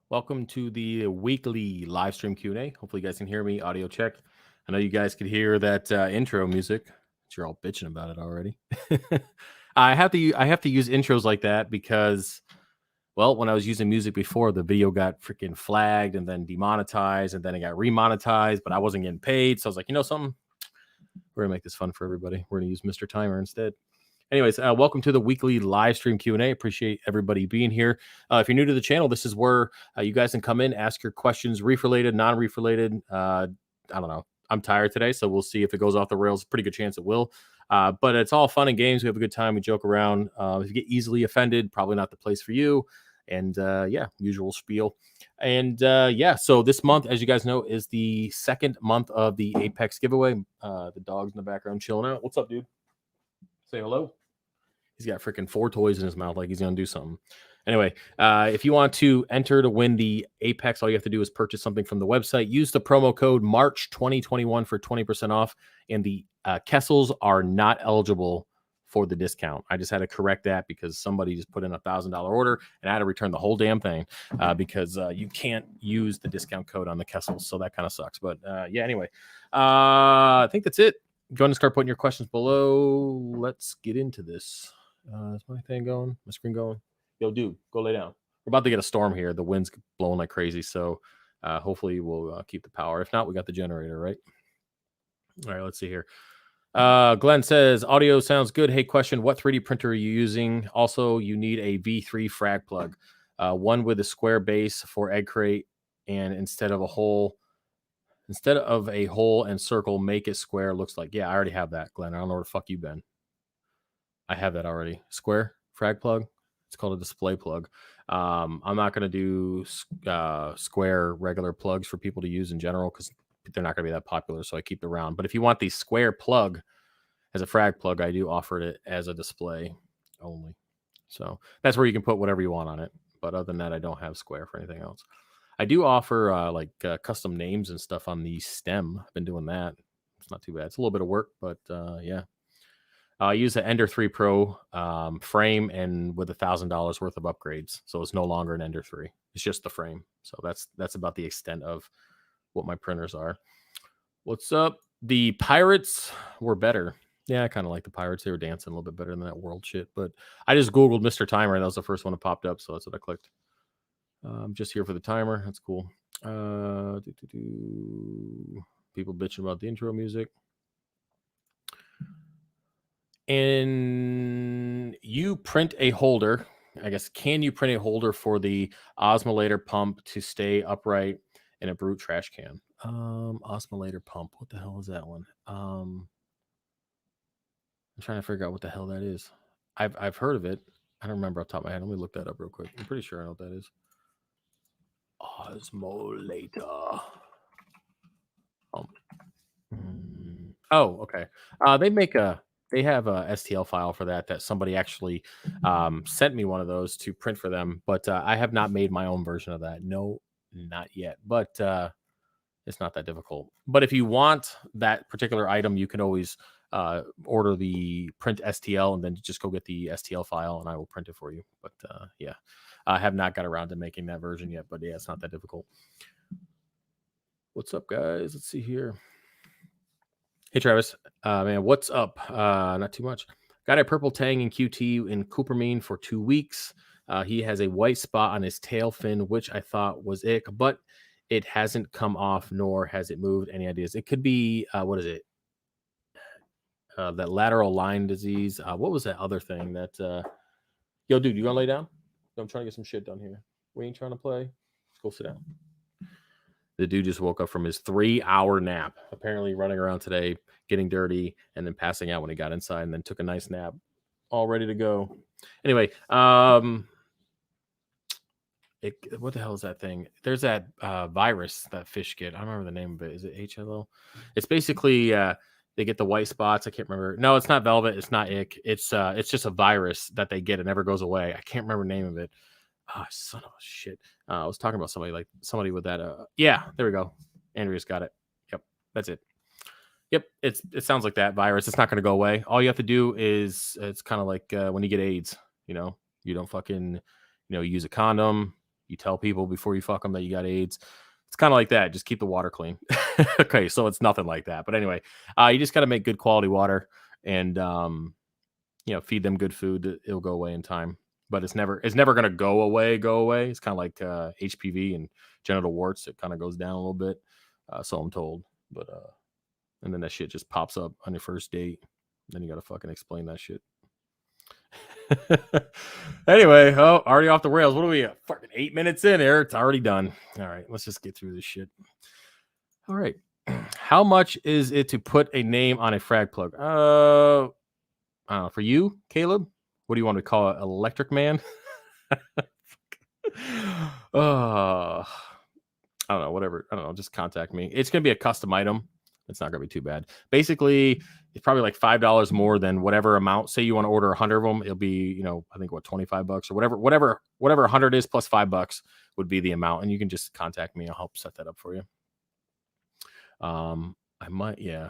Welcome to the weekly live stream Q&A. Hopefully you guys can hear me. Audio check. I know you guys could hear that intro music. But you're all bitching about it already. I have to use intros like that because, well, when I was using music before, the video got freaking flagged and then demonetized and then it got remonetized, but I wasn't getting paid. So I was like, you know something? We're gonna make this fun for everybody. We're gonna use Mr. Timer instead. Anyways, welcome to the weekly live stream Q&A. Appreciate everybody being here. If you're new to the channel, this is where you guys can come in, ask your questions, reef related, non-reef related. I don't know. I'm tired today, so we'll see if it goes off the rails. Pretty good chance it will. But it's all fun and games. We have a good time. We joke around. If you get easily offended, probably not the place for you. And yeah, usual spiel. And yeah, so this month, as you guys know, is the second month of the Apex giveaway. The dog's in the background chilling out. What's up, dude? Say hello. He's got freaking 4 toys in his mouth like he's going to do something. Anyway, if you want to enter to win the Apex, all you have to do is purchase something from the website. Use the promo code March2021 for 20% off. And the Kessels are not eligible for the discount. I just had to correct that because somebody just put in a $1,000 order and I had to return the whole damn thing because you can't use the discount code on the Kessels. So that kind of sucks. But yeah, anyway, I think that's it. Go ahead and start putting your questions below. Let's get into this. Is my thing going? My screen going? Yo, dude, go lay down. We're about to get a storm here. The wind's blowing like crazy. So hopefully we'll keep the power. If not, we got the generator, right? All right, let's see here. Glenn says, audio sounds good. Hey, question, what 3D printer are you using? Also, you need a V3 frag plug. One with a square base for egg crate, and instead of a hole and circle, make it square. Looks like, yeah, I already have that, Glenn. I don't know where the fuck you've been. I have that already. Square frag plug. It's called a display plug. I'm not going to do square regular plugs for people to use in general because they're not going to be that popular. So I keep it round. But if you want the square plug as a frag plug, I do offer it as a display only. So that's where you can put whatever you want on it. But other than that, I don't have square for anything else. I do offer custom names and stuff on the stem. I've been doing that. It's not too bad. It's a little bit of work, but yeah. I use the Ender 3 Pro frame and with $1,000 worth of upgrades. So it's no longer an Ender 3. It's just the frame. So that's about the extent of what my printers are. What's up? The Pirates were better. Yeah, I kind of like the Pirates. They were dancing a little bit better than that world shit. But I just Googled Mr. Timer, and that was the first one that popped up. So that's what I clicked. I'm just here for the timer. That's cool. People bitching about the intro music. And you print a holder. I guess, can you print a holder for the Osmolator pump to stay upright in a brute trash can? Osmolator pump. What the hell is that one? I'm trying to figure out what the hell that is. I've heard of it. I don't remember off the top of my head. Let me look that up real quick. I'm pretty sure I know what that is. Osmolator. Oh, okay. They have a STL file for that somebody actually sent me one of those to print for them, but I have not made my own version of that. No, not yet, but it's not that difficult. But if you want that particular item, you can always order the print STL and then just go get the STL file and I will print it for you. But yeah, I have not got around to making that version yet, but yeah, it's not that difficult. What's up, guys? Let's see here. Hey, Travis. Man, what's up? Not too much. Got a purple tang in QT in Coopermine for 2 weeks. He has a white spot on his tail fin, which I thought was ick, but it hasn't come off, nor has it moved. Any ideas? It could be, what is it? That lateral line disease. What was that other thing that, yo, dude, you gonna lay down? I'm trying to get some shit done here. We ain't trying to play. Let's go sit down. The dude just woke up from his 3-hour nap, apparently running around today, getting dirty, and then passing out when he got inside, and then took a nice nap, all ready to go. Anyway, what the hell is that thing? There's that virus that fish get. I don't remember the name of it. Is it HLO? It's basically they get the white spots. I can't remember. No, it's not velvet. It's not ick. It's just a virus that they get. It never goes away. I can't remember the name of it. Oh, son of a shit. I was talking about somebody with that. Yeah, there we go. Andrea's got it. Yep, that's it. Yep, it sounds like that virus. It's not going to go away. All you have to do is, it's kind of like when you get AIDS, you don't fucking, use a condom, You tell people before you fuck them that you got AIDS. It's kind of like that. Just keep the water clean. Okay, so it's nothing like that. But anyway, you just got to make good quality water and feed them good food. It'll go away in time. But it's never gonna go away. It's kind of like HPV and genital warts. It kind of goes down a little bit. So I'm told. But and then that shit just pops up on your first date. Then you gotta fucking explain that shit. Anyway, already off the rails. What are we at? Fucking 8 minutes in here. It's already done. All right, let's just get through this shit. All right. How much is it to put a name on a frag plug? I don't know. For you, Caleb, what do you want to call it? Electric Man? I don't know. Whatever. I don't know. Just contact me. It's gonna be a custom item. It's not gonna be too bad. Basically, it's probably like $5 more than whatever amount. Say you want to order 100 of them, it'll be, I think what, $25 or whatever 100 is plus $5 would be the amount, and you can just contact me. I'll help set that up for you. I might, yeah,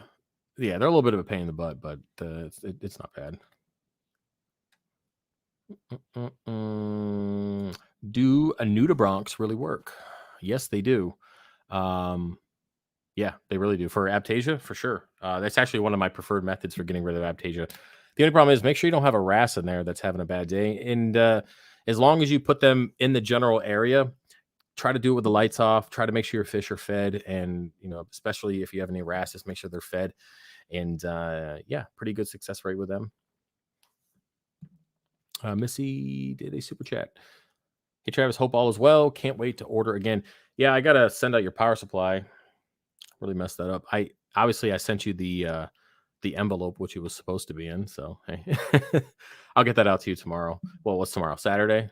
they're a little bit of a pain in the butt, but it's not bad. Do Anutabronx really work? Yes, they do. Yeah, they really do. For Aptasia, for sure. That's actually one of my preferred methods for getting rid of Aptasia. The only problem is make sure you don't have a wrasse in there that's having a bad day. And as long as you put them in the general area, try to do it with the lights off. Try to make sure your fish are fed. And, especially if you have any wrasses, make sure they're fed. And yeah, pretty good success rate with them. Missy did a super chat. Hey, Travis, hope all is well. Can't wait to order again. Yeah, I got to send out your power supply. Really messed that up. I sent you the envelope which it was supposed to be in. So hey, I'll get that out to you tomorrow. Well, what's tomorrow? Saturday?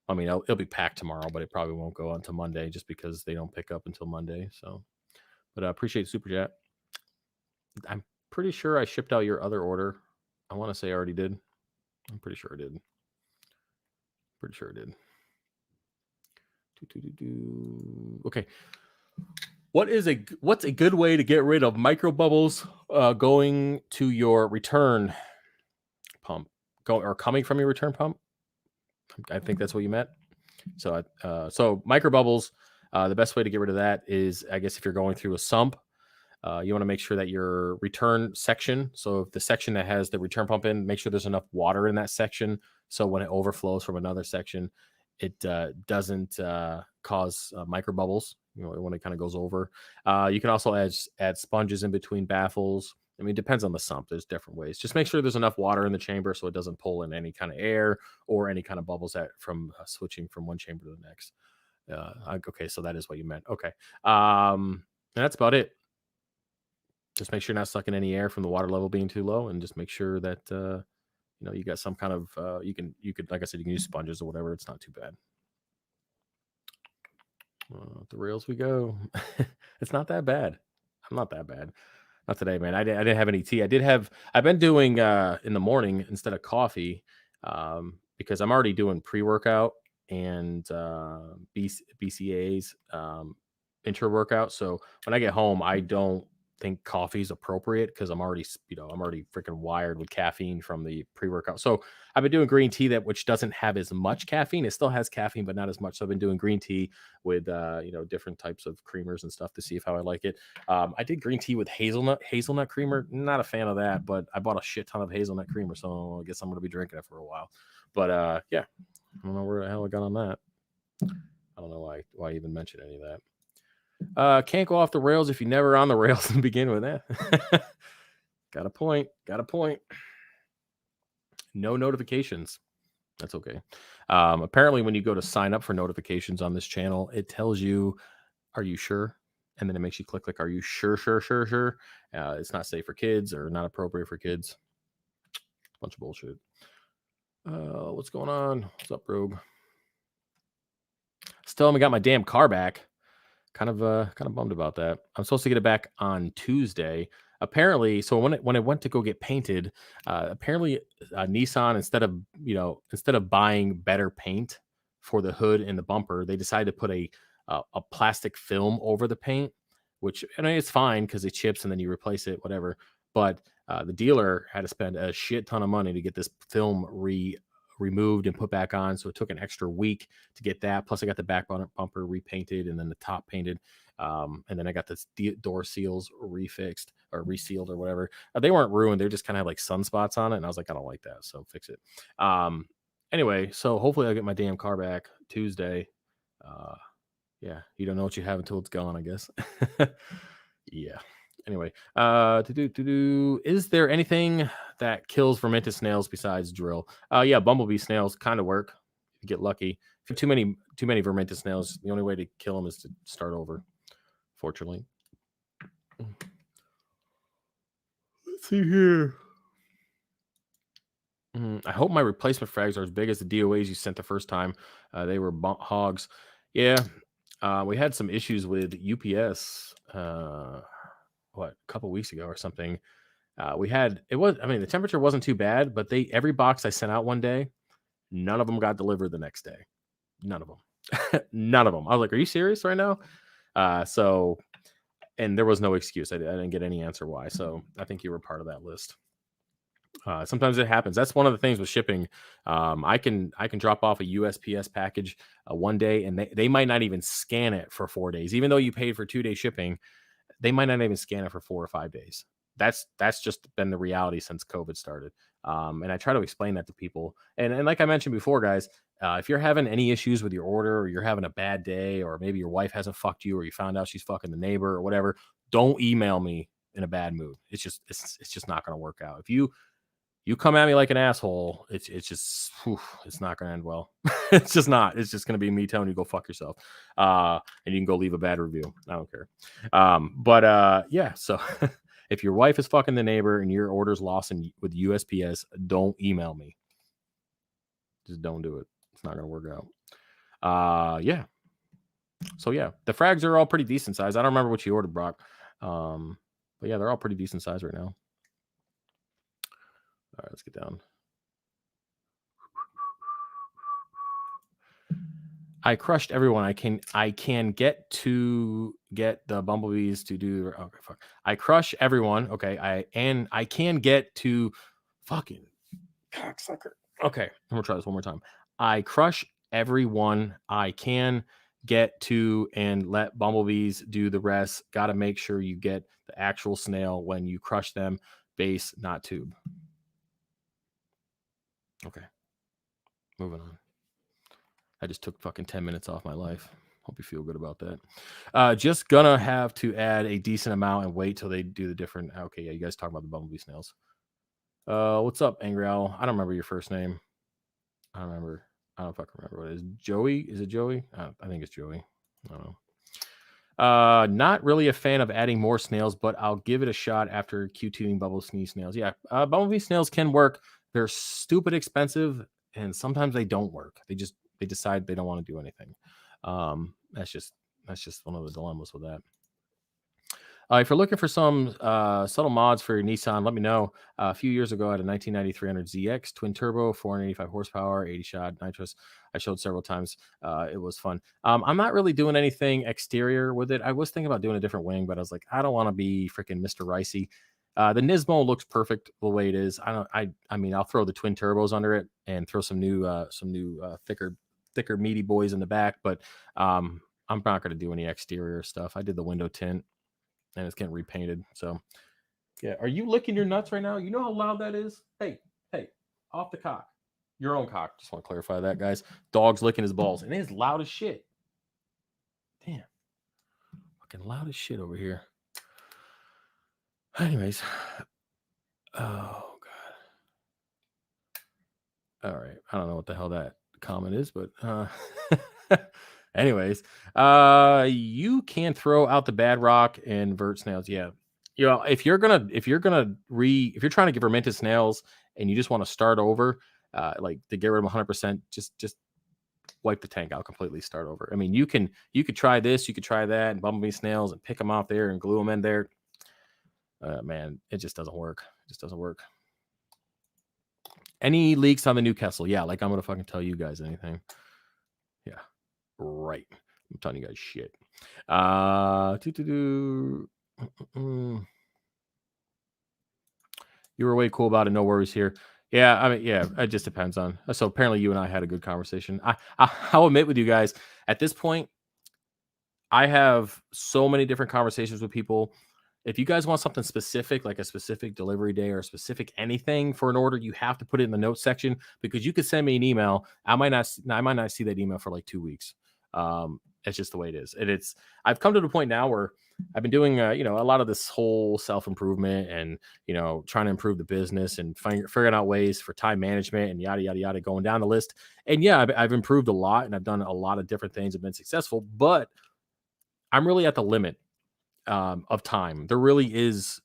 I mean, it'll be packed tomorrow, but it probably won't go until Monday just because they don't pick up until Monday. So, but I appreciate Super Chat. I'm pretty sure I shipped out your other order. I want to say I already did. I'm pretty sure I did. Okay. What's a good way to get rid of micro bubbles going to your return pump, coming from your return pump? I think that's what you meant. So micro bubbles, the best way to get rid of that is, I guess, if you're going through a sump, you want to make sure that your return section, so if the section that has the return pump in, make sure there's enough water in that section, so when it overflows from another section, it doesn't cause micro bubbles. When it kind of goes over. You can also add sponges in between baffles. I mean, it depends on the sump. There's different ways. Just make sure there's enough water in the chamber so it doesn't pull in any kind of air or any kind of bubbles from switching from one chamber to the next. Okay, so that is what you meant. Okay, and that's about it. Just make sure you're not sucking any air from the water level being too low, and just make sure that you got some kind of you could, like I said, you can use sponges or whatever. It's not too bad. The rails we go. It's not that bad. I'm not that bad. Not today, man. I didn't have any tea. I've been doing in the morning instead of coffee because I'm already doing pre-workout and BCAAs intra-workout. So when I get home, I don't think coffee is appropriate because I'm already freaking wired with caffeine from the pre-workout. So I've been doing green tea which doesn't have as much caffeine. It still has caffeine, but not as much. So I've been doing green tea with different types of creamers and stuff to see how I like it. I did green tea with hazelnut creamer. Not a fan of that, but I bought a shit ton of hazelnut creamer, so I guess I'm gonna be drinking it for a while. But yeah, I don't know where the hell I got on that. I don't know why I even mentioned any of that. Can't go off the rails if you never on the rails to begin with. Got a point. No notifications. That's okay. Apparently, when you go to sign up for notifications on this channel, it tells you, "Are you sure?" And then it makes you click "Are you sure?" It's not safe for kids or not appropriate for kids. Bunch of bullshit. What's going on? What's up, Rogue? Still haven't got my damn car back. Kind of bummed about that. I'm supposed to get it back on Tuesday. Apparently, so when I went to go get painted, apparently Nissan, instead of buying better paint for the hood and the bumper, they decided to put a plastic film over the paint, which, I mean, it's fine because it chips and then you replace it, whatever. But the dealer had to spend a shit ton of money to get this film removed and put back on. So it took an extra week to get that. Plus I got the back bumper repainted and then the top painted. And then I got the door seals refixed or resealed or whatever. They weren't ruined. They just kind of had like sunspots on it. And I was like, I don't like that. So fix it. Anyway, so hopefully I'll get my damn car back Tuesday. Yeah, you don't know what you have until it's gone, I guess. Yeah. Anyway, is there anything that kills fermented snails besides drill? Yeah, bumblebee snails kind of work. If you get lucky. If you have too many fermented snails, the only way to kill them is to start over. Fortunately. Let's see here. I hope my replacement frags are as big as the DOAs you sent the first time. They were hogs. Yeah. We had some issues with UPS. A couple weeks ago or something. The temperature wasn't too bad, but every box I sent out one day, none of them got delivered the next day. None of them. None of them. I was like, are you serious right now? And there was no excuse. I didn't get any answer why. So I think you were part of that list. Sometimes it happens. That's one of the things with shipping. I can drop off a USPS package one day, and they might not even scan it for 4 days, even though you paid for 2-day shipping. They might not even scan it for 4 or 5 days. That's just been the reality since COVID started. And I try to explain that to people. And like I mentioned before, guys, if you're having any issues with your order, or you're having a bad day, or maybe your wife hasn't fucked you, or you found out she's fucking the neighbor or whatever, don't email me in a bad mood. It's just not going to work out. If you come at me like an asshole, it's just it's not going to end well. It's just not. It's just going to be me telling you go fuck yourself. And you can go leave a bad review. I don't care. Yeah. So if your wife is fucking the neighbor and your order's lost with USPS, don't email me. Just don't do it. It's not going to work out. Yeah. So yeah, the frags are all pretty decent size. I don't remember what you ordered, Brock. But yeah, they're all pretty decent size right now. All right, let's get down. I crushed everyone. I can get the bumblebees to do. Okay, fuck. I crush everyone. Okay, I can get to fucking cocksucker. Okay, I'm gonna try this one more time. I crush everyone I can get to and let bumblebees do the rest. Got to make sure you get the actual snail when you crush them. Base, not tube. Okay. Moving on. I just took fucking 10 minutes off my life. Hope you feel good about that. Just gonna have to add a decent amount and wait till they do the different. Okay, yeah, you guys talking about the bumblebee snails. What's up, Angry Owl? I don't remember your first name. I don't remember. I don't fucking remember what it is. Joey? Is it Joey? I think it's Joey. I don't know. Not really a fan of adding more snails, but I'll give it a shot after Q2ing bumblebee snails. Yeah, bumblebee snails can work. They're stupid expensive, and sometimes they don't work. They decide they don't want to do anything. That's just one of the dilemmas with that. If you're looking for some subtle mods for your Nissan, let me know. A few years ago, I had a 1990 300 ZX twin turbo, 485 horsepower, 80 shot nitrous. I showed several times. It was fun. I'm not really doing anything exterior with it. I was thinking about doing a different wing, but I was like, I don't want to be freaking Mr. Ricey. The Nismo looks perfect the way it is. I mean, I'll throw the twin turbos under it and throw some new thicker meaty boys in the back, but I'm not going to do any exterior stuff. I did the window tint and it's getting repainted. So yeah, are you licking your nuts right now? You know how loud that is? Hey, off the cock. Your own cock. Just want to clarify that, guys. Dog's licking his balls and it's loud as shit. Damn, fucking loud as shit over here. Anyways, oh god. All right, I don't know what the hell that comment is, but anyways, you can throw out the bad rock and vert snails. Yeah, you know, if you're trying to get fermented snails and you just want to start over, like to get rid of 100%, just wipe the tank out completely, start over. I mean, you could try this, you could try that, and bumblebee snails and pick them out there and glue them in there. Man, it just doesn't work. It just doesn't work. Any leaks on the Newcastle? Yeah, like I'm gonna fucking tell you guys anything. Yeah, right. I'm telling you guys shit. You were way cool about it. No worries here. Yeah, I mean, yeah, it just depends on. So apparently, you and I had a good conversation. I'll admit with you guys at this point, I have so many different conversations with people. If you guys want something specific, like a specific delivery day or a specific anything for an order, you have to put it in the notes section because you could send me an email. I might not see that email for like 2 weeks. It's just the way it is. And it's I've come to the point now where I've been doing a lot of this whole self improvement and trying to improve the business and figuring out ways for time management and yada yada yada, going down the list. And yeah, I've improved a lot and I've done a lot of different things, have been successful, but I'm really at the limit of time. There really is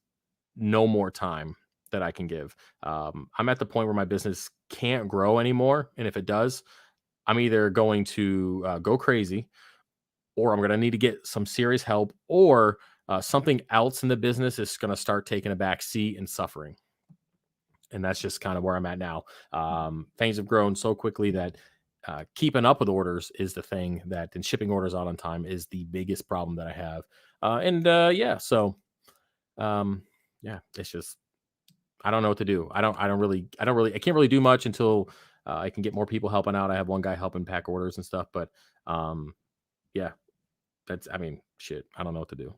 no more time that I can give. I'm at the point where my business can't grow anymore, and if it does, I'm either going to go crazy, or I'm going to need to get some serious help, or something else in the business is going to start taking a back seat and suffering. And that's just kind of where I'm at now. Things have grown so quickly that keeping up with orders is the thing that, and shipping orders out on time is the biggest problem that I have. Yeah, so yeah, it's just I don't know what to do. I can't really do much until I can get more people helping out. I have one guy helping pack orders and stuff, but um, yeah, I mean, shit, I don't know what to do.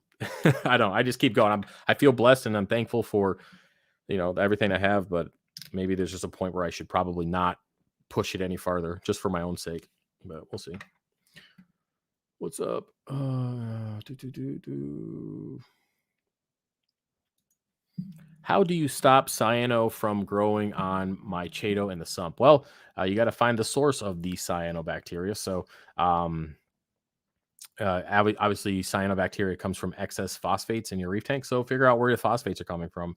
I don't. I just keep going. I feel blessed and I'm thankful for everything I have, but maybe there's just a point where I should probably not push it any farther just for my own sake. But we'll see. What's up? How do you stop cyano from growing on my Chato in the sump? Well, you got to find the source of the cyanobacteria. So, obviously, cyanobacteria comes from excess phosphates in your reef tank. So, figure out where the phosphates are coming from.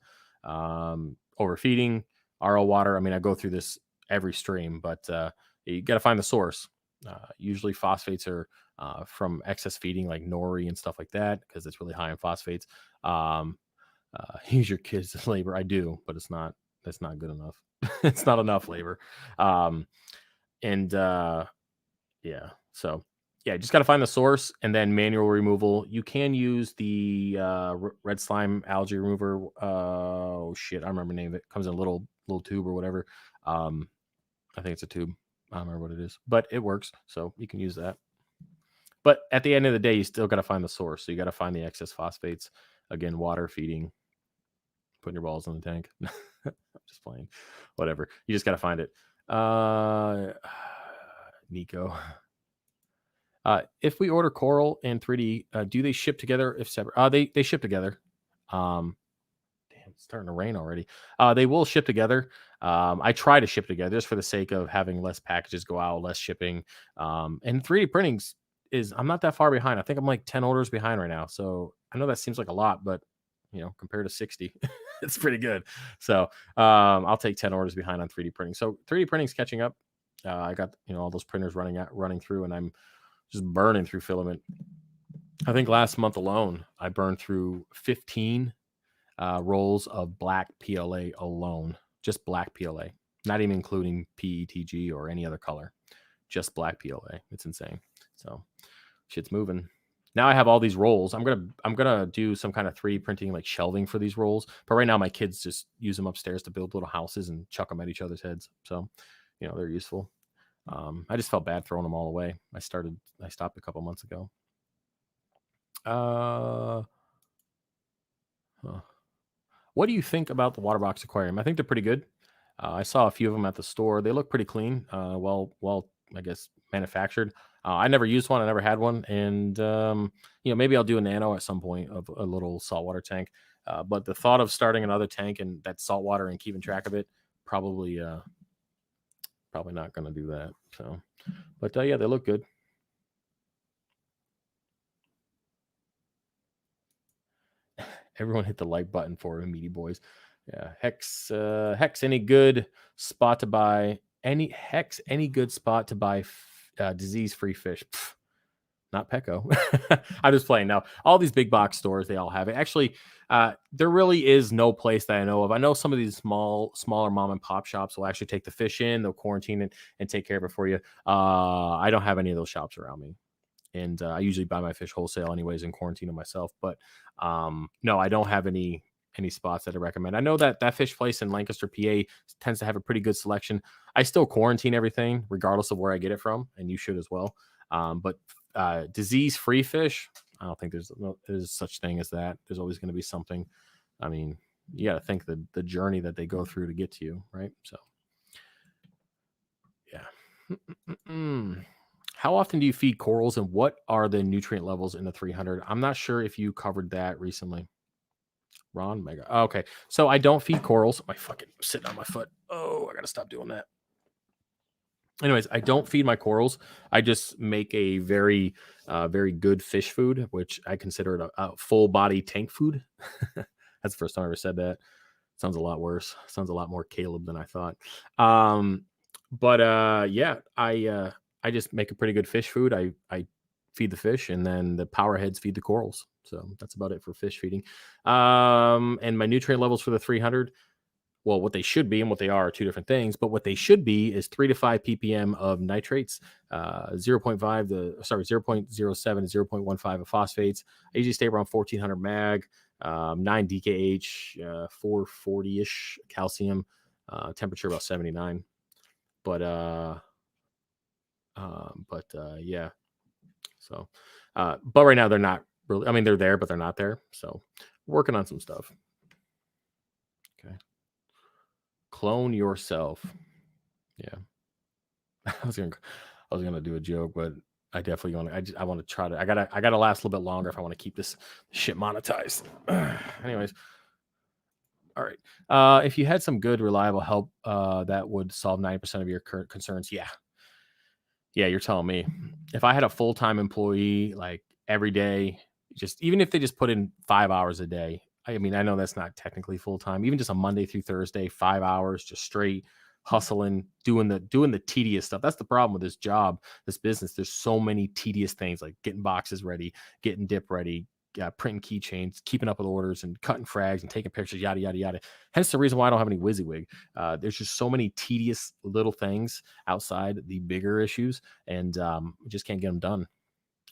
Overfeeding, RO water. I mean, I go through this every stream, but you got to find the source. Usually, phosphates are from excess feeding, like nori and stuff like that, because it's really high in phosphates. Use your kids as labor. I do, but that's not good enough. It's not enough labor. Um, and yeah, so yeah, just got to find the source and then manual removal. You can use the red slime algae remover. Oh shit, I remember the name of it. Comes in a little tube or whatever. I think it's a tube. I don't remember what it is, but it works, so you can use that. But at the end of the day, you still got to find the source. So you got to find the excess phosphates. Again, water feeding, putting your balls in the tank. I'm just playing. Whatever. You just got to find it. Nico. If we order coral and 3D, do they ship together if separate? They ship together. Damn, it's starting to rain already. They will ship together. I try to ship together just for the sake of having less packages go out, less shipping. And 3D printings I'm not that far behind. I think I'm like 10 orders behind right now. So I know that seems like a lot, but compared to 60, it's pretty good. So I'll take 10 orders behind on 3D printing. So 3D printing's catching up. I got all those printers running through, and I'm just burning through filament. I think last month alone, I burned through 15 rolls of black PLA alone, just black PLA, not even including PETG or any other color, just black PLA. It's insane. So shit's moving. Now I have all these rolls. I'm gonna do some kind of 3D printing like shelving for these rolls. But right now my kids just use them upstairs to build little houses and chuck them at each other's heads. So they're useful. I just felt bad throwing them all away. I stopped a couple months ago. What do you think about the Waterboxx aquarium? I think they're pretty good. I saw a few of them at the store. They look pretty clean. Well, I guess manufactured. I never used one. I never had one, and maybe I'll do a nano at some point of a little saltwater tank. But the thought of starting another tank and that saltwater and keeping track of it, probably not going to do that. So, but yeah, they look good. Everyone hit the like button for Meaty Boys. Yeah, Hex, any good spot to buy any good spot to buy disease-free fish? Pfft, not Pecco. I'm just playing now. All these big box stores, they all have it. Actually, there really is no place that I know of. I know some of these smaller mom and pop shops will actually take the fish in, they'll quarantine it and take care of it for you. I don't have any of those shops around me. And I usually buy my fish wholesale anyways and quarantine them myself. But no, I don't have any any spots that I recommend. I know that that fish place in Lancaster, PA tends to have a pretty good selection. I still quarantine everything regardless of where I get it from, and you should as well. But disease-free fish, I don't think there's such thing as that. There's always going to be something. I mean, you got to think the journey that they go through to get to you, right? So, yeah. How often do you feed corals, and what are the nutrient levels in the 300? I'm not sure if you covered that recently. Ron Mega. Oh, okay, so I don't feed corals. My fucking sitting on my foot. Oh, I gotta stop doing that. Anyways, I don't feed my corals. I just make a very, very good fish food, which I consider it a full body tank food. That's the first time I ever said that. Sounds a lot worse. Sounds a lot more Caleb than I thought. But yeah, I just make a pretty good fish food. I feed the fish, and then the powerheads feed the corals. So that's about it for fish feeding. And my nutrient levels for the 300. Well, what they should be and what they are two different things. But what they should be is 3 to 5 ppm of nitrates, 0.5 to 0.07 to 0.15 of phosphates. I usually stay around 1400 mag, 9 DKH, 440-ish calcium, temperature about 79. But yeah. So, but right now they're not really. I mean, they're there, but they're not there. So, working on some stuff. Okay. Clone yourself. Yeah. I was gonna do a joke, but I definitely I want to try to. I gotta last a little bit longer if I want to keep this shit monetized. Anyways. All right. If you had some good, reliable help that would solve 90% of your current concerns, yeah, you're telling me. If I had a full-time employee, like every day, just even if they just put in 5 hours a day, I mean, I know that's not technically full-time, even just a Monday through Thursday, 5 hours, just straight hustling, doing the tedious stuff. That's the problem with this job, this business. There's so many tedious things, like getting boxes ready, getting dip ready, printing keychains, keeping up with orders, and cutting frags and taking pictures, yada yada yada. Hence the reason why I don't have any WYSIWYG. There's just so many tedious little things outside the bigger issues, and we just can't get them done.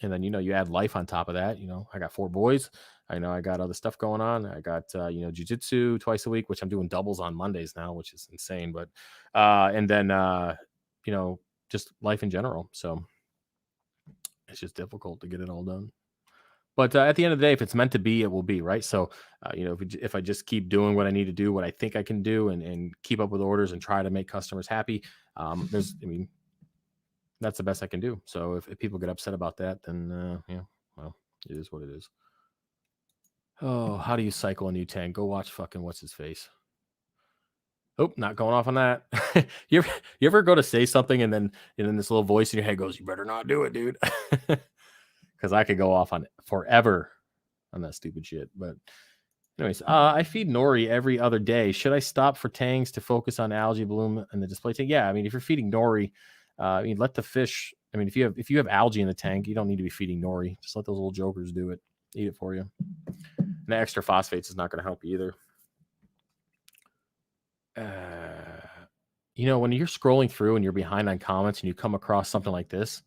And then you add life on top of that. I got 4 boys. I got other stuff going on. I got jiu-jitsu twice a week, which I'm doing doubles on Mondays now, which is insane. But and then just life in general. So it's just difficult to get it all done. But at the end of the day, if it's meant to be, it will be, right? So, if I just keep doing what I need to do, what I think I can do, and keep up with orders and try to make customers happy, that's the best I can do. So if people get upset about that, then well, it is what it is. Oh, how do you cycle a new tank? Go watch fucking what's his face. Oh, not going off on that. you ever go to say something and then this little voice in your head goes, "You better not do it, dude." Because I could go off on it forever on that stupid shit. But anyways, I feed nori every other day. Should I stop for tangs to focus on algae bloom and the display tank? Yeah, I mean, if you're feeding nori, let the fish. I mean, if you have algae in the tank, you don't need to be feeding nori. Just let those little jokers do it. Eat it for you. And the extra phosphates is not going to help either. When you're scrolling through and you're behind on comments and you come across something like this,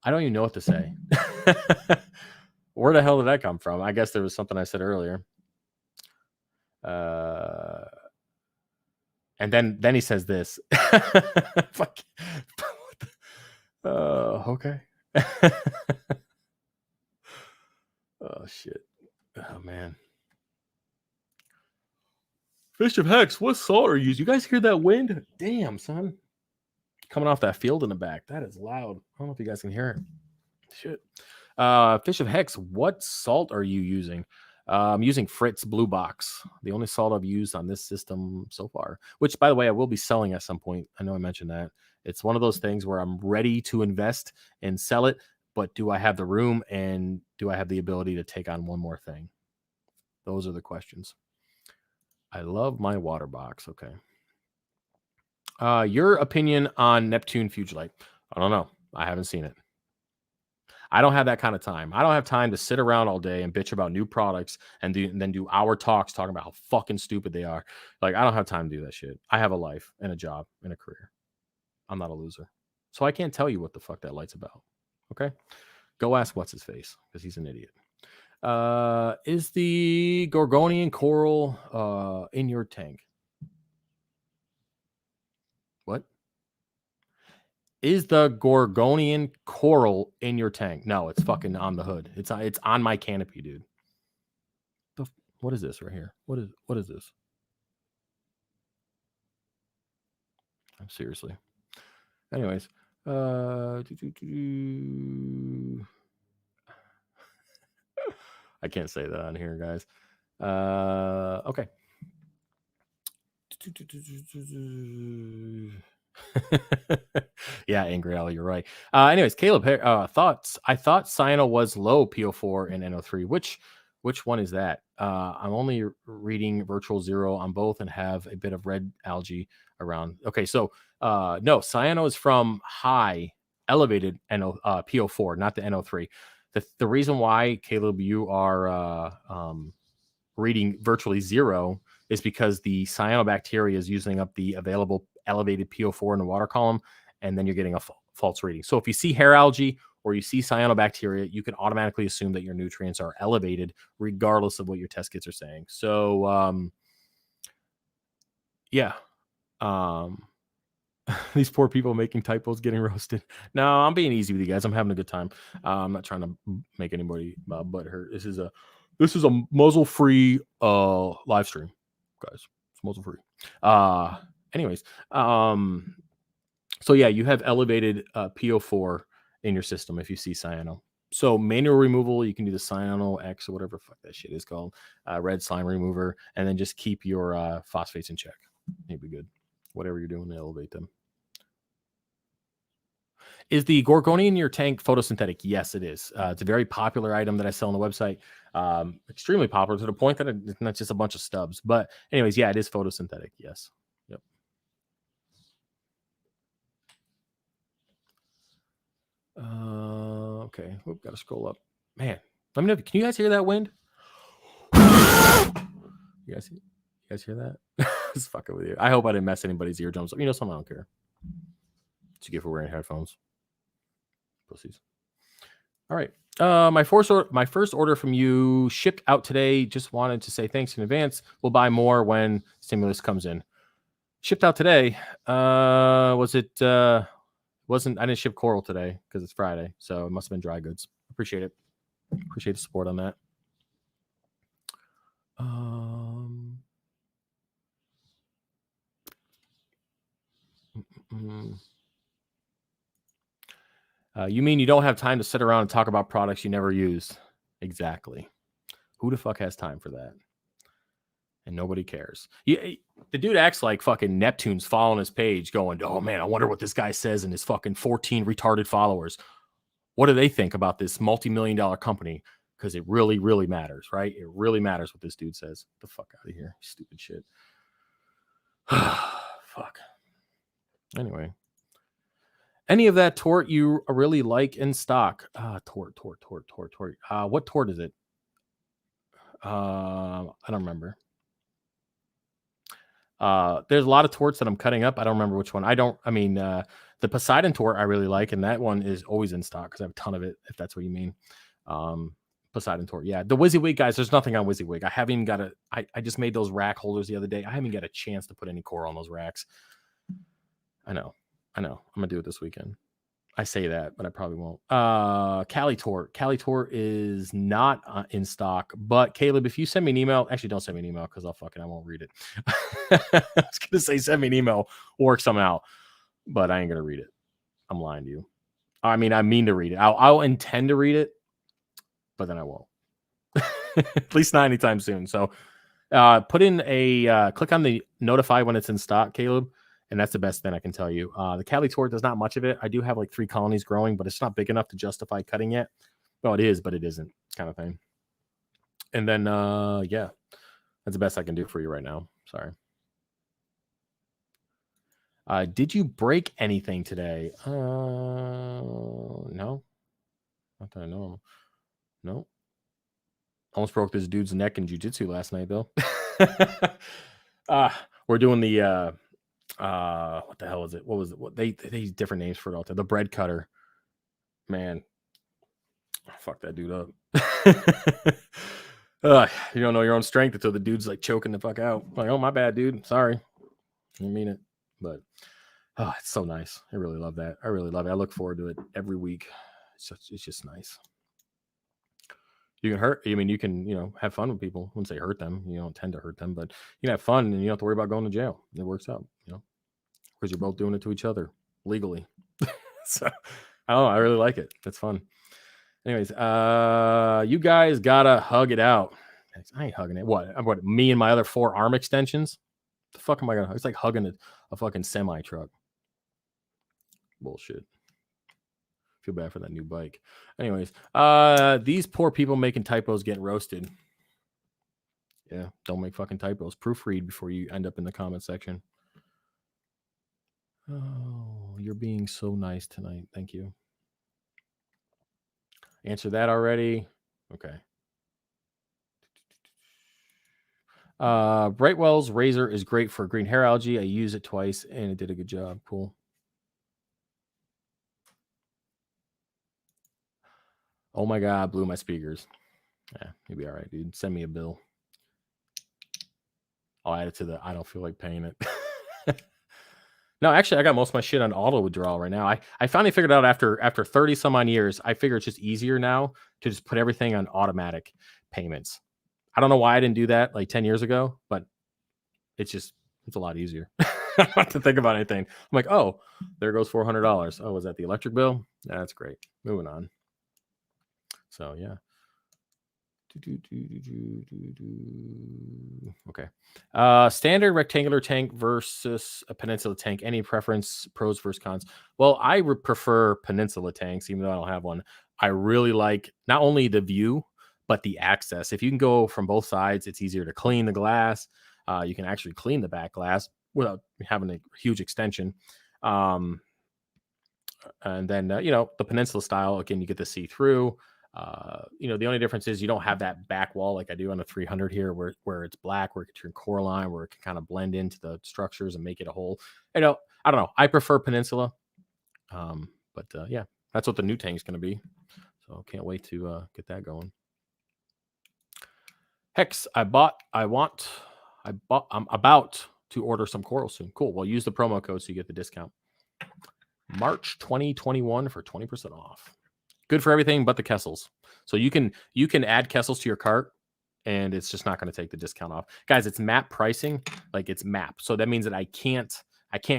I don't even know what to say. Where the hell did that come from? I guess there was something I said earlier. And then he says this. Fuck. Okay. Oh shit. Oh man. FishOfHex, what salt are you using? You guys hear that wind? Damn, son. Coming off that field in the back. That is loud. I don't know if you guys can hear it. Shit. FishOfHex, what salt are you using? I'm using Fritz Blue Box, the only salt I've used on this system so far, which, by the way, I will be selling at some point. I know I mentioned that. It's one of those things where I'm ready to invest and sell it, but do I have the room and do I have the ability to take on one more thing? Those are the questions. I love my Waterboxx. Okay. Your opinion on Neptune Fugelite? I don't know. I haven't seen it. I don't have that kind of time. I don't have time to sit around all day and bitch about new products and then do hour talks talking about how fucking stupid they are. Like, I don't have time to do that shit. I have a life and a job and a career. I'm not a loser. So I can't tell you what the fuck that light's about. Okay? Go ask what's his face, because he's an idiot. Is the Gorgonian coral in your tank? What? Is the Gorgonian coral in your tank? No, it's fucking on the hood. It's on my canopy, dude. What is this right here? What is this? Seriously. Anyways, I can't say that on here, guys. Okay. Yeah, Angry Al, you're right. Anyways, Caleb, thoughts. I thought Cyano was low PO4 and NO3. Which one is that? I'm only reading Virtual Zero on both and have a bit of red algae around. Okay, so no, Cyano is from high elevated PO4, not the NO3. The reason why, Caleb, you are reading virtually zero is because the cyanobacteria is using up the available elevated PO4 in the water column, and then you're getting a false reading. So if you see hair algae or you see cyanobacteria, you can automatically assume that your nutrients are elevated regardless of what your test kits are saying. So yeah. These poor people making typos getting roasted. No, I'm being easy with you guys. I'm having a good time. I'm not trying to make anybody butt hurt. This is a muzzle free live stream, guys. It's muzzle free. Anyways, so yeah, you have elevated PO4 in your system if you see cyano. So manual removal, you can do the Cyano X or whatever the fuck that shit is called, red slime remover, and then just keep your phosphates in check. You'll be good. Whatever you're doing to elevate them. Is the Gorgoni in your tank photosynthetic? Yes, it is. It's a very popular item that I sell on the website. Extremely popular to the point that it's not just a bunch of stubs. But anyways, yeah, it is photosynthetic. Yes. Yep. Okay. We've got to scroll up. Man, let me know. Can you guys hear that wind? You guys hear that? Just fucking with you. I hope I didn't mess anybody's eardrums up. You know, something I don't care. What you get for wearing headphones? Pussies. All right. My first order from you shipped out today. Just wanted to say thanks in advance. We'll buy more when stimulus comes in. Shipped out today. Was it? Wasn't. I didn't ship coral today because it's Friday, so it must have been dry goods. Appreciate it. Appreciate the support on that. You mean you don't have time to sit around and talk about products you never used? Exactly. Who the fuck has time for that? And nobody cares. The dude acts like fucking Neptune's following his page going, oh man, I wonder what this guy says in his fucking 14 retarded followers. What do they think about this multi-million-dollar company? Because it really, really matters, right? It really matters what this dude says. Get the fuck out of here. Stupid shit. Fuck. Anyway. Any of that tort you really like in stock? Tort. What tort is it? I don't remember. There's a lot of torts that I'm cutting up. I don't remember which one. The Poseidon tort I really like, and that one is always in stock because I have a ton of it, if that's what you mean. Poseidon tort. Yeah. The WYSIWYG, guys, there's nothing on WYSIWYG. I haven't even got I just made those rack holders the other day. I haven't got a chance to put any coral on those racks. I know. I'm gonna do it this weekend. I say that, but I probably won't. Cali Tort. Cali Tort is not in stock, but Caleb, if you send me an email, actually don't send me an email because I won't read it. I was gonna say send me an email, work something out, but I ain't gonna read it. I'm lying to you. I mean to read it. I'll intend to read it, but then I won't. At least not anytime soon. So put in click on the notify when it's in stock, Caleb. And that's the best thing I can tell you. The Cali Tort, there's not much of it. I do have like 3 colonies growing, but it's not big enough to justify cutting yet. Well, it is, but it isn't, kind of thing. And then, yeah, that's the best I can do for you right now. Sorry. Did you break anything today? No. Not that I know. No. Almost broke this dude's neck in jiu-jitsu last night, though. We're doing the... what the hell is it? What was it? What they use different names for it all the time. The bread cutter, man. fuck that dude up. You don't know your own strength until the dude's like choking the fuck out. Like, oh, my bad, dude. Sorry. I didn't mean it. But oh, it's so nice. I really love that. I really love it. I look forward to it every week. It's just nice. You can hurt. I mean, you can, have fun with people. I wouldn't say hurt them. You don't tend to hurt them, but you can have fun and you don't have to worry about going to jail. It works out, because you're both doing it to each other legally. So I don't know. I really like it. It's fun. Anyways, you guys gotta hug it out. I ain't hugging it. What? Me and my other 4 arm extensions? The fuck am I gonna hug? It's like hugging a fucking semi truck. Bullshit. Feel bad for that new bike. Anyways, these poor people making typos getting roasted. Yeah, don't make fucking typos. Proofread before you end up in the comment section. Oh, you're being so nice tonight. Thank you. Answer that already. Okay. Brightwell's razor is great for green hair algae. I used it twice and it did a good job. Cool. Oh my God, blew my speakers. Yeah, you'll be all right, dude. Send me a bill. I'll add it to I don't feel like paying it. No, actually, I got most of my shit on auto withdrawal right now. I finally figured out after 30 some odd years, I figure it's just easier now to just put everything on automatic payments. I don't know why I didn't do that like 10 years ago, but it's a lot easier. I don't have to think about anything. I'm like, oh, there goes $400. Oh, was that the electric bill? That's great. Moving on. So yeah. Okay. Standard rectangular tank versus a peninsula tank. Any preference? Pros versus cons? Well, I would prefer peninsula tanks, even though I don't have one. I really like not only the view, but the access. If you can go from both sides, it's easier to clean the glass. You can actually clean the back glass without having a huge extension. And then, the peninsula style, again, you get to see through. The only difference is you don't have that back wall like I do on the 300 here where it's black, where it can turn core line, where it can kind of blend into the structures and make it a whole. I don't know. I prefer peninsula. But yeah, that's what the new tank's going to be. So can't wait to get that going. Hex, I'm about to order some coral soon. Cool. Well, use the promo code so you get the discount. March 2021 for 20% off. Good for everything but the Kessels. So you can add Kessels to your cart and it's just not going to take the discount off. Guys, it's map pricing. Like it's map. So that means that I can't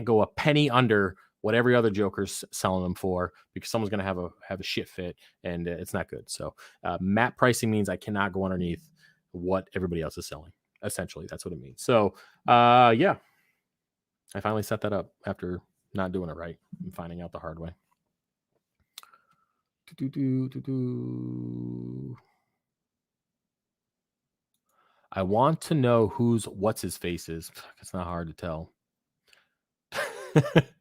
go a penny under what every other joker's selling them for because someone's going to have a shit fit and it's not good. So map pricing means I cannot go underneath what everybody else is selling. Essentially, that's what it means. So yeah, I finally set that up after not doing it right and finding out the hard way. I want to know what's his face is. It's not hard to tell. It's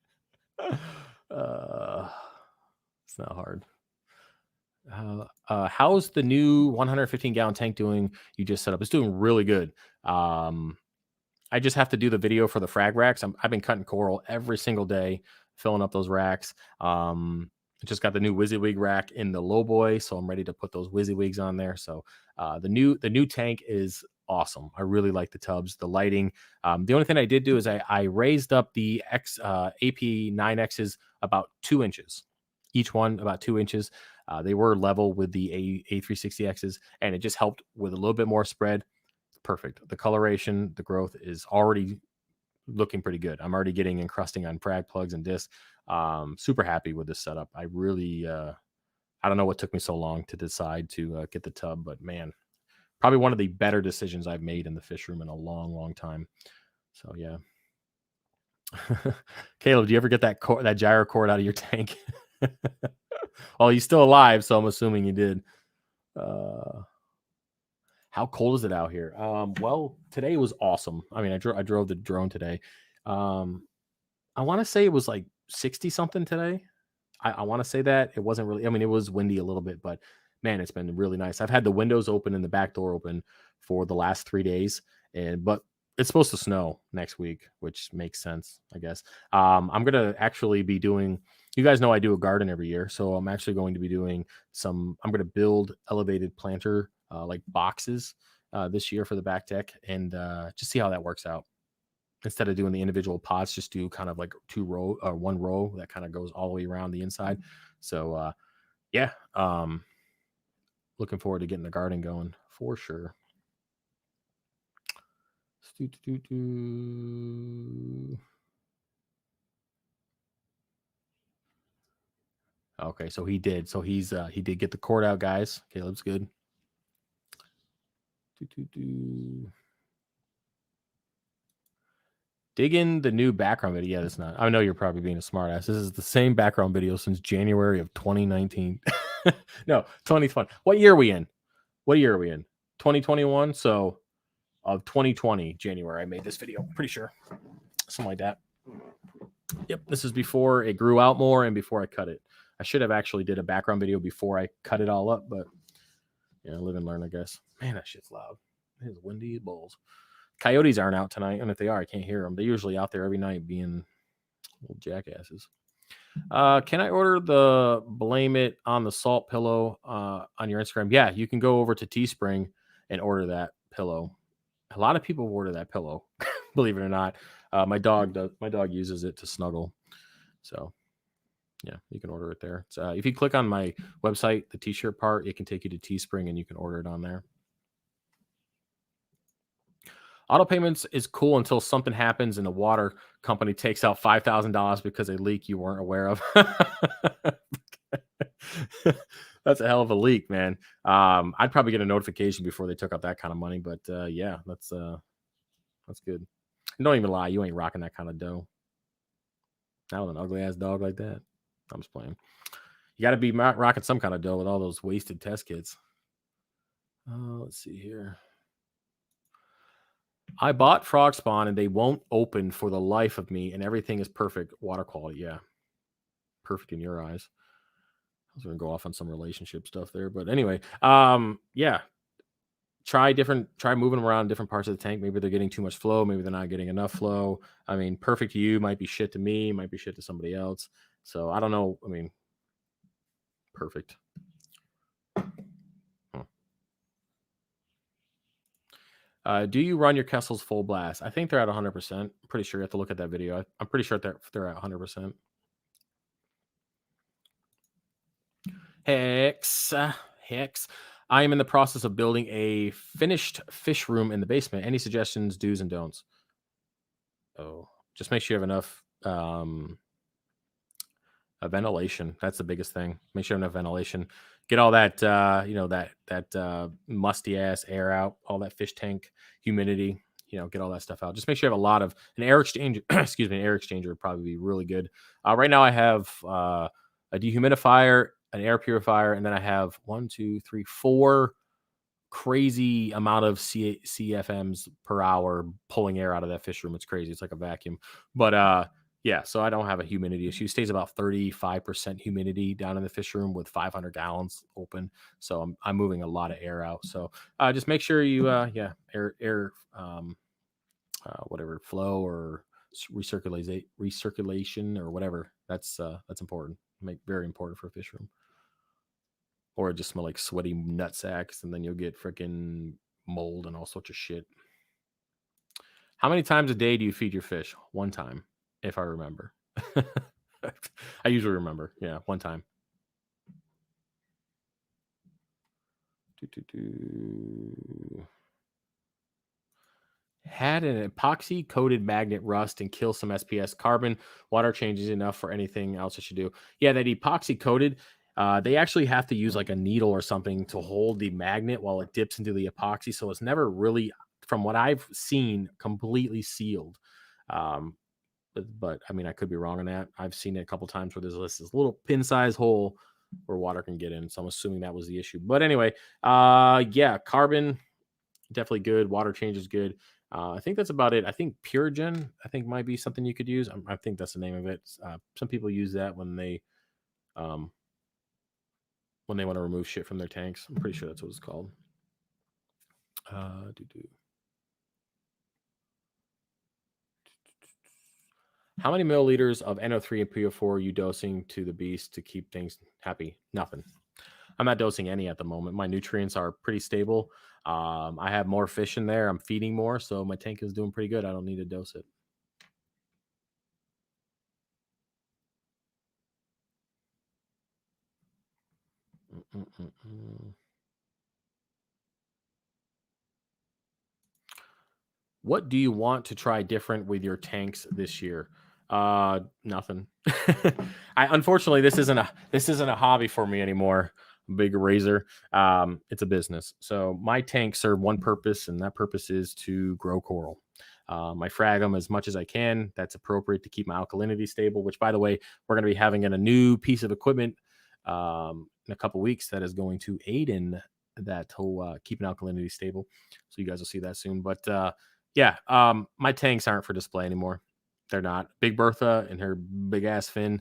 not hard. How's the new 115 gallon tank doing? You just set up. It's doing really good. I just have to do the video for the frag racks. I've been cutting coral every single day, filling up those racks. I just got the new WYSIWYG rack in the low boy, so I'm ready to put those WYSIWYGs on there. So the new tank is awesome. I really like the tubs, the lighting. The only thing I did do is I raised up the AP9Xs about 2 inches, each one about 2 inches. They were level with the A360Xs, and it just helped with a little bit more spread. Perfect. The coloration, the growth is already looking pretty good. I'm already getting encrusting on frag plugs and discs. Super happy with this setup. I really, I don't know what took me so long to decide to get the tub, but man, probably one of the better decisions I've made in the fish room in a long, long time. So yeah. Caleb, do you ever get that gyro cord out of your tank? Well, he's still alive, so I'm assuming you did. How cold is it out here? Well, today was awesome. I mean, I drove the drone today. I want to say it was like 60 something today. I want to say that. It wasn't really, I mean, it was windy a little bit, but man, it's been really nice. I've had the windows open and the back door open for the last 3 days, but it's supposed to snow next week, which makes sense, I guess. I'm going to actually be doing You guys know I do a garden every year, so I'm actually going to be doing I'm going to build elevated planter like boxes this year for the back deck, and just see how that works out. Instead of doing the individual pots, just do kind of like 2 row or 1 row that kind of goes all the way around the inside. So yeah, looking forward to getting the garden going for sure. Okay, so he did. So he did get the cord out, guys. Caleb's good. Dig in the new background video. Yeah, that's not. I know you're probably being a smartass. This is the same background video since January of 2019. No, 2020. What year are we in? 2021. So of 2020 January, I made this video. Pretty sure, something like that. Yep, this is before it grew out more and before I cut it. I should have actually did a background video before I cut it all up, but yeah, live and learn, I guess. Man, that shit's loud. It is windy as balls. Coyotes aren't out tonight, and if they are, I can't hear them. They're usually out there every night being little jackasses. Can I order the Blame It on the Salt pillow on your Instagram? Yeah, you can go over to Teespring and order that pillow. A lot of people order that pillow, believe it or not. My dog uses it to snuggle. So yeah, you can order it there. If you click on my website, the t-shirt part, it can take you to Teespring and you can order it on there. Auto payments is cool until something happens and the water company takes out $5,000 because a leak you weren't aware of. That's a hell of a leak, man. I'd probably get a notification before they took out that kind of money, but yeah, that's good. And don't even lie, you ain't rocking that kind of dough. Not with an ugly ass dog like that. I'm just playing. You got to be rocking some kind of dough with all those wasted test kits. Let's see here. I bought frog spawn and they won't open for the life of me, and everything is perfect water quality. Yeah, perfect in your eyes. I was gonna go off on some relationship stuff there, but anyway, yeah. Try moving them around different parts of the tank. Maybe they're getting too much flow. Maybe they're not getting enough flow. I mean, perfect to you might be shit to me, might be shit to somebody else. So I don't know. I mean, perfect. Do you run your Kessels full blast? I think they're at 100%. I'm pretty sure you have to look at that video. I'm pretty sure they're at 100%. Hex. I am in the process of building a finished fish room in the basement. Any suggestions, do's and don'ts? Oh, just make sure you have enough ventilation. That's the biggest thing. Make sure you have enough ventilation. Get all that that musty ass air out, all that fish tank humidity. Get all that stuff out. Just make sure you have a lot of an air exchanger. Excuse me, an air exchanger would probably be really good. Right now I have a dehumidifier, an air purifier, and then I have 1, 2, 3, 4 crazy amount of CFMs per hour pulling air out of that fish room. It's crazy. It's like a vacuum. But yeah, so I don't have a humidity issue. It stays about 35% humidity down in the fish room with 500 gallons open. So I'm moving a lot of air out. So just make sure you air whatever flow or recirculation or whatever. That's important. Very important for a fish room. Or it just smell like sweaty nut sacks, and then you'll get freaking mold and all sorts of shit. How many times a day do you feed your fish? 1 time, if I remember. I usually remember. Yeah, 1 time. Had an epoxy coated magnet rust and kill some SPS carbon. Water changes enough for anything else it should do. Yeah, that epoxy coated. They actually have to use like a needle or something to hold the magnet while it dips into the epoxy. So it's never really, from what I've seen, completely sealed. But I mean, I could be wrong on that. I've seen it a couple times where there's this little pin size hole where water can get in. So I'm assuming that was the issue. But anyway, yeah, carbon, definitely good. Water change is good. I think that's about it. I think Purigen, might be something you could use. I think that's the name of it. Some people use that when they want to remove shit from their tanks. I'm pretty sure that's what it's called. How many milliliters of NO3 and PO4 are you dosing to the beast to keep things happy? Nothing. I'm not dosing any at the moment. My nutrients are pretty stable. I have more fish in there. I'm feeding more, so my tank is doing pretty good. I don't need to dose it. What do you want to try different with your tanks this year? Nothing. Unfortunately, this isn't a hobby for me anymore. Big razor. It's a business. So my tanks serve one purpose, and that purpose is to grow coral. I frag them as much as I can. That's appropriate to keep my alkalinity stable. Which, by the way, we're going to be having in a new piece of equipment in a couple weeks that is going to aid in that whole keeping alkalinity stable. So you guys will see that soon. But yeah, my tanks aren't for display anymore. They're not. Big Bertha and her big ass fin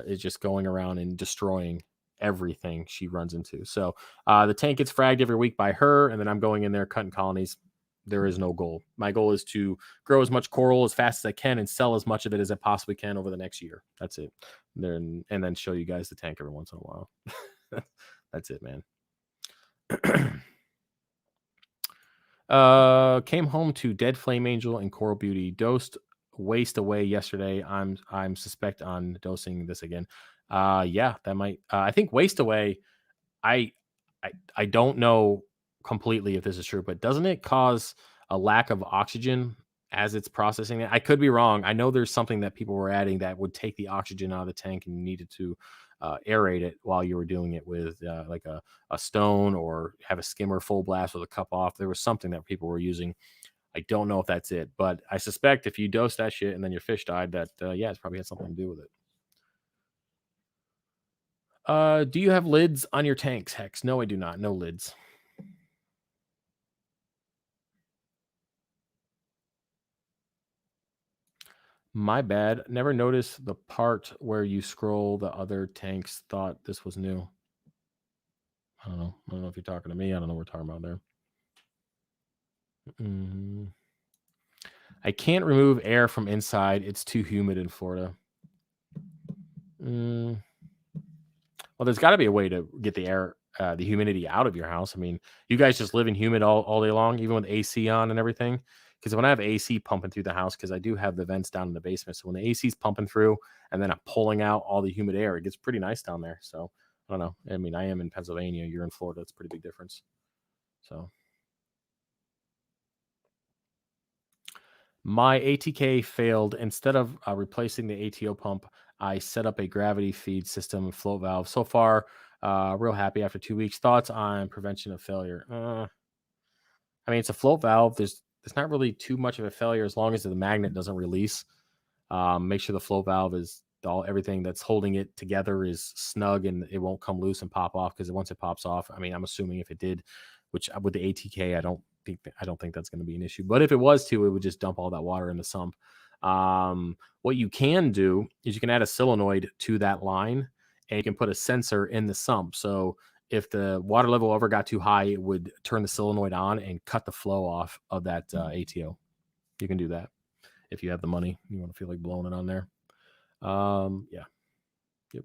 is just going around and destroying everything she runs into. So the tank gets fragged every week by her, and then I'm going in there cutting colonies. There is no goal. My goal is to grow as much coral as fast as I can and sell as much of it as I possibly can over the next year. That's it. And then show you guys the tank every once in a while. That's it, man. Came home to Dead Flame Angel and Coral Beauty. Dosed Waste Away yesterday. I'm suspect on dosing this again. Yeah, that might. I think Waste Away. I don't know completely if this is true, but doesn't it cause a lack of oxygen as it's processing it? I could be wrong. I know there's something that people were adding that would take the oxygen out of the tank and you needed to aerate it while you were doing it with like a stone or have a skimmer full blast with a cup off. There was something that people were using. I don't know if that's it, but I suspect if you dose that shit and then your fish died, that yeah, it's probably had something to do with it. Do you have lids on your tanks, Hex? No, I do not. No lids. My bad. Never noticed the part where you scroll the other tanks. Thought this was new. I don't know. I don't know if you're talking to me. I don't know what we're talking about there. I can't remove air from inside. It's too humid in Florida. Well, there's got to be a way to get the air, the humidity out of your house. I mean, you guys just live in humid all day long, even with AC on and everything. Because when I have AC pumping through the house, because I do have the vents down in the basement, so when the AC is pumping through and then I'm pulling out all the humid air, it gets pretty nice down there. So I don't know. I mean, I am in Pennsylvania. You're in Florida. It's a pretty big difference. So my ATK failed. Instead of replacing the ATO pump, I set up a gravity feed system and float valve. So far, real happy after 2 weeks. Thoughts on prevention of failure? I mean, it's a float valve. There's not really too much of a failure as long as the magnet doesn't release. Make sure the float valve is everything that's holding it together is snug and it won't come loose and pop off, because once it pops off, I mean, I'm assuming if it did, which with the ATK, I don't think that's going to be an issue. But if it was to, it would just dump all that water in the sump. What you can do is you can add a solenoid to that line, and you can put a sensor in the sump. So if the water level ever got too high, it would turn the solenoid on and cut the flow off of that ATO. You can do that if you have the money. You want to feel like blowing it on there. Yeah. Yep.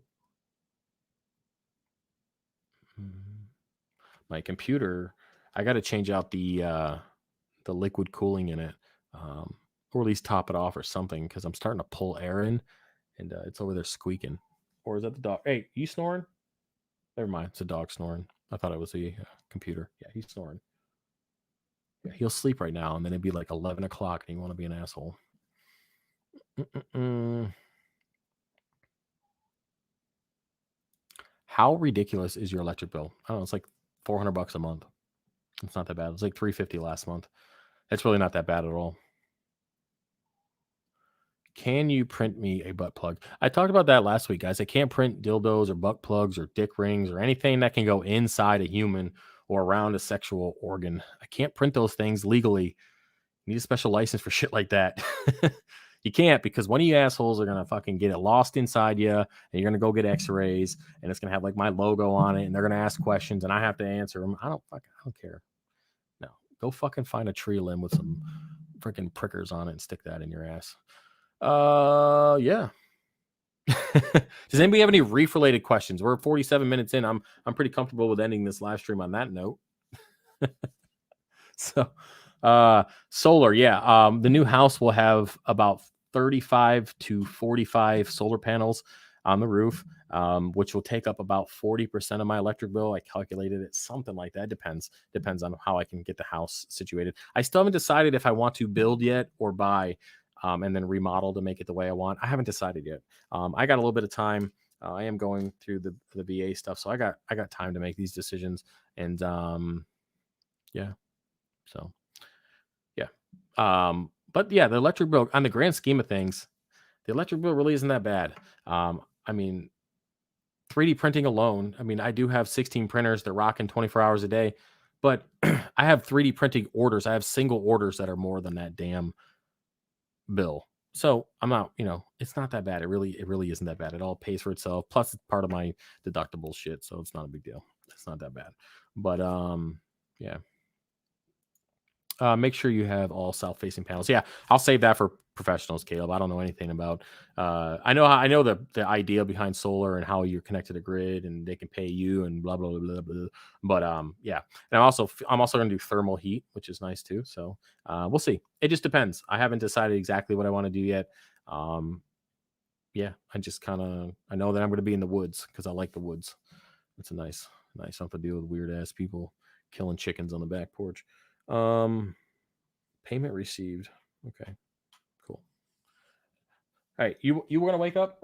My computer, I got to change out the liquid cooling in it, or at least top it off or something, because I'm starting to pull air in, and it's over there squeaking. Or is that the dog? Hey, you snoring? Never mind. It's a dog snoring. I thought it was the computer. Yeah, he's snoring. Yeah, he'll sleep right now, and then it'd be like 11 o'clock, and you want to be an asshole. How ridiculous is your electric bill? I don't know. It's like $400 a month. It's not that bad. It was like $350 last month. It's really not that bad at all. Can you print me a butt plug? I talked about that last week, guys. I can't print dildos or butt plugs or dick rings or anything that can go inside a human or around a sexual organ. I can't print those things legally. You need a special license for shit like that. You can't, because one of you assholes are gonna fucking get it lost inside you, and you're gonna go get X-rays, and it's gonna have like my logo on it, and they're gonna ask questions, and I have to answer them. I don't care. No, go fucking find a tree limb with some freaking prickers on it and stick that in your ass. Yeah. Does anybody have any reef related questions? We're 47 minutes in. I'm pretty comfortable with ending this live stream on that note. So, solar, yeah. The new house will have about 35 to 45 solar panels on the roof, which will take up about 40% of my electric bill. I calculated it something like that. Depends on how I can get the house situated. I still haven't decided if I want to build yet or buy, and then remodel to make it the way I want. I haven't decided yet. I got a little bit of time. I am going through the VA stuff, so I got time to make these decisions. And yeah. So, yeah. But yeah, the electric bill, on the grand scheme of things, the electric bill really isn't that bad. I mean, 3D printing alone, I mean, I do have 16 printers that rocking 24 hours a day, but I have 3D printing orders. I have single orders that are more than that damn bill. So I'm not, it's not that bad. It really isn't that bad. It all pays for itself. Plus, it's part of my deductible shit, so it's not a big deal. It's not that bad. But yeah. Make sure you have all south-facing panels. Yeah, I'll save that for professionals, Caleb. I don't know anything about. I know the idea behind solar and how you're connected to grid and they can pay you and blah blah blah blah. Blah. But yeah, and I'm also going to do thermal heat, which is nice too. So we'll see. It just depends. I haven't decided exactly what I want to do yet. Yeah, I just I know that I'm going to be in the woods because I like the woods. It's a nice something to deal with weird ass people killing chickens on the back porch. Payment received. Okay, cool. All right, you were gonna wake up,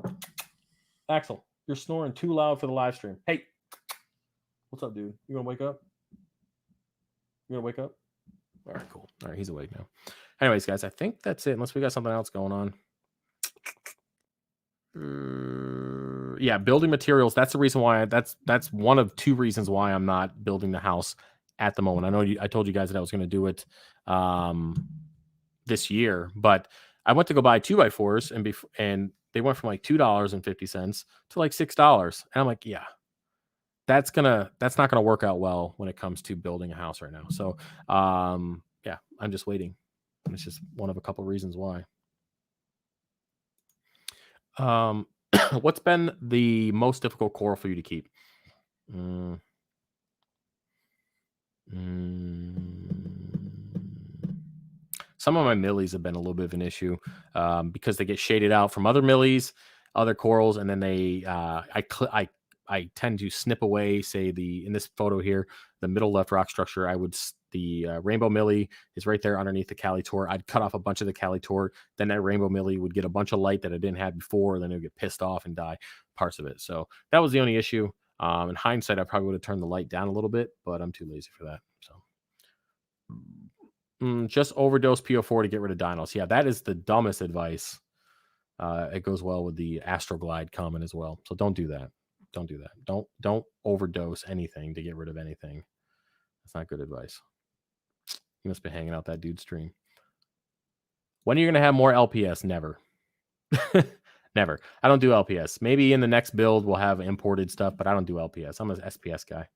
Axel. You're snoring too loud for the live stream. Hey, what's up, dude? You gonna wake up? You gonna wake up? All right, cool. All right, he's awake now. Anyways, guys, I think that's it. Unless we got something else going on. Yeah, building materials. That's the reason why. That's one of two reasons why I'm not building the house at the moment. I know I told you guys that I was going to do it this year, but I went to go buy 2x4s and they went from like $2.50 to like $6. And I'm like, yeah, that's not gonna work out well when it comes to building a house right now. So yeah, I'm just waiting. And it's just one of a couple reasons why. What's been the most difficult coral for you to keep? Some of my millies have been a little bit of an issue because they get shaded out from other millies, other corals, and then they I tend to snip away. Say in this photo here, the middle left rock structure. The rainbow millie is right there underneath the calitor. I'd cut off a bunch of the calitor. Then that rainbow millie would get a bunch of light that I didn't have before. Then it would get pissed off and die parts of it. So that was the only issue. In hindsight, I probably would have turned the light down a little bit, but I'm too lazy for that. So just overdose PO4 to get rid of dinos. Yeah, that is the dumbest advice. It goes well with the Astroglide comment as well. So don't do that. Don't do that. Don't overdose anything to get rid of anything. That's not good advice. You must be hanging out that dude's stream. When are you going to have more LPS? Never. Never. I don't do LPS. Maybe in the next build we'll have imported stuff, but I don't do LPS. I'm an SPS guy.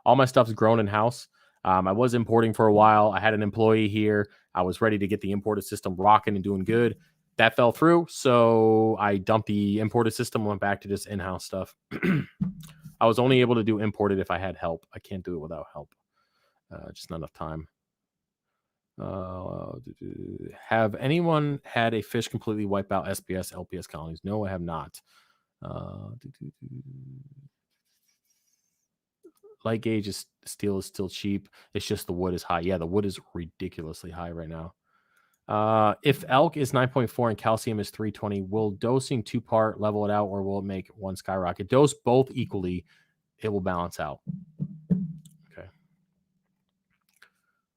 All my stuff's grown in-house. I was importing for a while. I had an employee here. I was ready to get the imported system rocking and doing good. That fell through, so I dumped the imported system, went back to just in-house stuff. I was only able to do imported if I had help. I can't do it without help. Just not enough time. Have anyone had a fish completely wipe out SPS, LPS colonies? No, I have not. Light gauge steel is still cheap. It's just the wood is high. Yeah, the wood is ridiculously high right now. If elk is 9.4 and calcium is 320, will dosing 2-part level it out, or will it make one skyrocket? Dose both equally, it will balance out. Okay.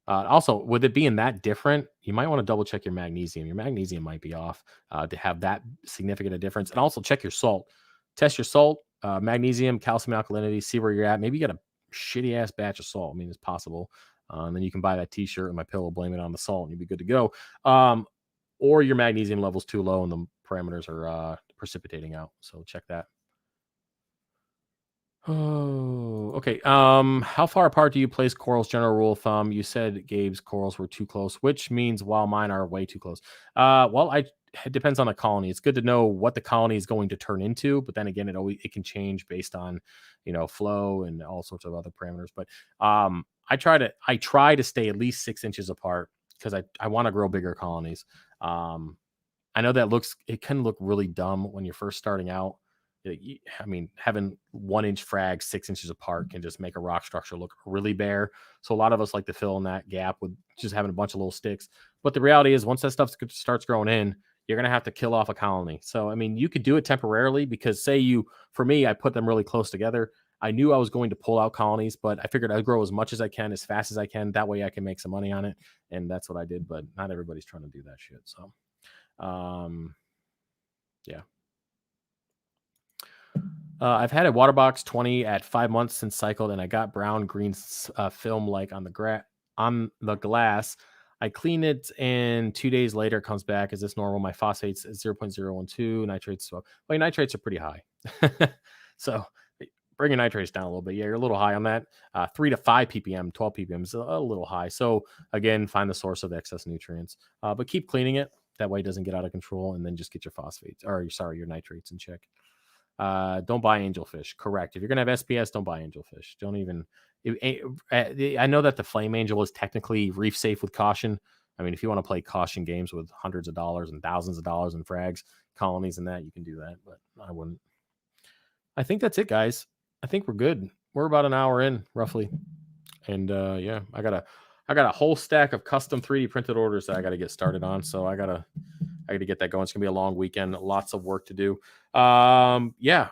Also, with it being that different, you might want to double check your magnesium. Your magnesium might be off to have that significant a difference. And also check your salt. Test your salt, magnesium, calcium alkalinity, see where you're at. Maybe you got a shitty ass batch of salt. I mean, it's possible. And then you can buy that t-shirt and my pillow, blame it on the salt, and you'll be good to go. Or your magnesium level's too low and the parameters are precipitating out. So check that. Oh, okay. How far apart do you place corals? General rule of thumb. You said Gabe's corals were too close, which means while mine are way too close. Well, it depends on the colony. It's good to know what the colony is going to turn into, but then again, it can change based on, flow and all sorts of other parameters. But I try to stay at least 6 inches apart because I want to grow bigger colonies. I know that it can look really dumb when you're first starting out. I mean, having 1 inch frag 6 inches apart can just make a rock structure look really bare. So a lot of us like to fill in that gap with just having a bunch of little sticks. But the reality is, once that stuff starts growing in, you're going to have to kill off a colony. So, I mean, you could do it temporarily because for me, I put them really close together. I knew I was going to pull out colonies, but I figured I'd grow as much as I can, as fast as I can. That way I can make some money on it. And that's what I did. But not everybody's trying to do that shit. So, yeah. I've had a Waterboxx 20 at 5 months since cycled, and I got brown green film like on the glass. I clean it, and 2 days later it comes back. Is this normal? My phosphates is 0.012, nitrates. Well, your nitrates are pretty high, so bring your nitrates down a little bit. Yeah, you're a little high on that. 3 to 5 ppm, 12 ppm is a little high. So again, find the source of excess nutrients, but keep cleaning it. That way it doesn't get out of control, and then just get your your nitrates in check. Don't buy angelfish. Correct. If you're gonna have SPS, don't buy angelfish. Don't even. I know that the flame angel is technically reef safe with caution. I mean, if you want to play caution games with hundreds of dollars and thousands of dollars in frags, colonies, and that, you can do that. But I wouldn't. I think that's it, guys. I think we're good. We're about an hour in, roughly. And yeah, I got a whole stack of custom 3D printed orders that I got to get started on. So I got to get that going. It's gonna be a long weekend, lots of work to do. Yeah,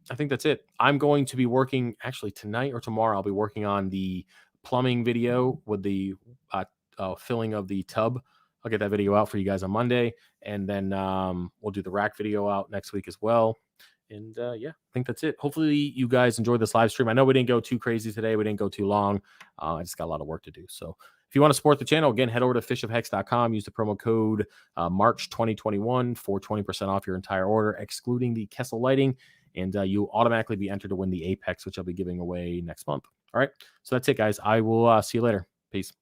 I think that's it. I'm going to be working actually tonight or tomorrow. I'll be working on the plumbing video with the filling of the tub. I'll get that video out for you guys on Monday, and then we'll do the rack video out next week as well. And yeah, I think that's it. Hopefully you guys enjoyed this live stream. I know we didn't go too crazy today. We didn't go too long. I just got a lot of work to do. So if you want to support the channel, again, head over to FishOfHex.com. Use the promo code March 2021 for 20% off your entire order, excluding the Kessel lighting. And you'll automatically be entered to win the Apex, which I'll be giving away next month. All right. So that's it, guys. I will see you later. Peace.